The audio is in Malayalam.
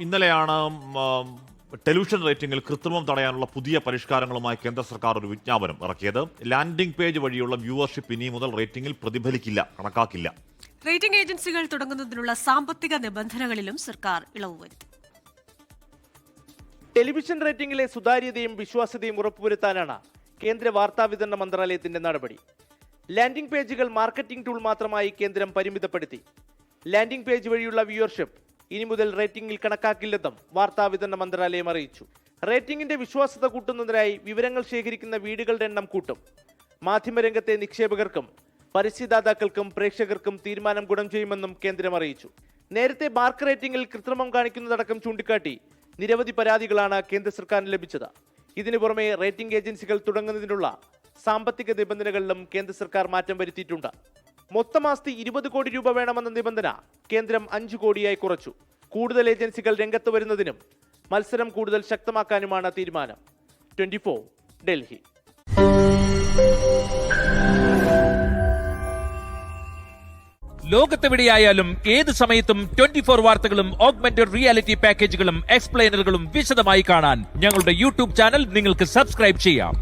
ഇന്നലെയാണ് ടെലിവിഷൻ റേറ്റിംഗിൽ കൃത്രിമം തടയാനുള്ള പുതിയ പരിഷ്കാരങ്ങളുമായി കേന്ദ്ര സർക്കാർ ഒരു വിജ്ഞാപനം ഇറക്കിയത്. ലാൻഡിംഗ് പേജ് വഴിയുള്ള വ്യൂവർഷിപ്പ് ഇനി മുതൽ റേറ്റിംഗിൽ പ്രതിഫലിക്കില്ല, കണക്കാക്കില്ല. റേറ്റിംഗ് ഏജൻസികൾ തുടങ്ങുന്നതിനുള്ള സാമ്പത്തിക നിബന്ധനകളിലും സർക്കാർ ഇളവ് വരുത്തി. ടെലിവിഷൻ റേറ്റിംഗിലെ സുതാര്യതയും വിശ്വാസ്യതയും ഉറപ്പുവരുത്താനാണ് കേന്ദ്ര വാർത്താവിതരണ മന്ത്രാലയത്തിന്റെ നടപടി. ലാൻഡിംഗ് പേജുകൾ മാർക്കറ്റിംഗ് ടൂൾ മാത്രമായി കേന്ദ്രം പരിമിതപ്പെടുത്തി. ലാൻഡിംഗ് പേജ് വഴിയുള്ള വ്യൂവർഷിപ്പ് ഇനി മുതൽ റേറ്റിംഗിൽ കണക്കാക്കില്ലെന്നും വാർത്താവിതരണ മന്ത്രാലയം അറിയിച്ചു. റേറ്റിംഗിന്റെ വിശ്വാസ്യത കൂട്ടുന്നതിനായി വിവരങ്ങൾ ശേഖരിക്കുന്ന വീടുകളുടെ എണ്ണം കൂട്ടും. മാധ്യമരംഗത്തെ നിക്ഷേപകർക്കും പരസ്യദാതാക്കൾക്കും പ്രേക്ഷകർക്കും തീരുമാനം ഗുണം ചെയ്യുമെന്നും കേന്ദ്രം അറിയിച്ചു. നേരത്തെ മാർക്ക് റേറ്റിംഗിൽ കൃത്രിമം കാണിക്കുന്നതടക്കം ചൂണ്ടിക്കാട്ടി നിരവധി പരാതികളാണ് കേന്ദ്ര സർക്കാരിന് ലഭിച്ചത്. ഇതിനു പുറമെ റേറ്റിംഗ് ഏജൻസികൾ തുടങ്ങുന്നതിനുള്ള സാമ്പത്തിക നിബന്ധനകളിലും കേന്ദ്ര സർക്കാർ മാറ്റം വരുത്തിയിട്ടുണ്ട്. മൊത്തം ആസ്തി 20 കോടി രൂപ വേണമെന്ന നിബന്ധന കേന്ദ്രം 5 കോടിയായി കുറച്ചു. കൂടുതൽ ഏജൻസികൾ രംഗത്ത് വരുന്നതിനും മത്സരം കൂടുതൽ ശക്തമാക്കാനുമാണ് തീരുമാനം. 24 ഡൽഹി. ലോകത്തെവിടെയായാലും ഏത് സമയത്തും 24 വാർത്തകളും ഓഗ്മെന്റഡ് റിയാലിറ്റി പാക്കേജുകളും എക്സ്പ്ലെയിനറുകളും വിശദമായി കാണാൻ ഞങ്ങളുടെ യൂട്യൂബ് ചാനൽ നിങ്ങൾക്ക് സബ്സ്ക്രൈബ് ചെയ്യാം.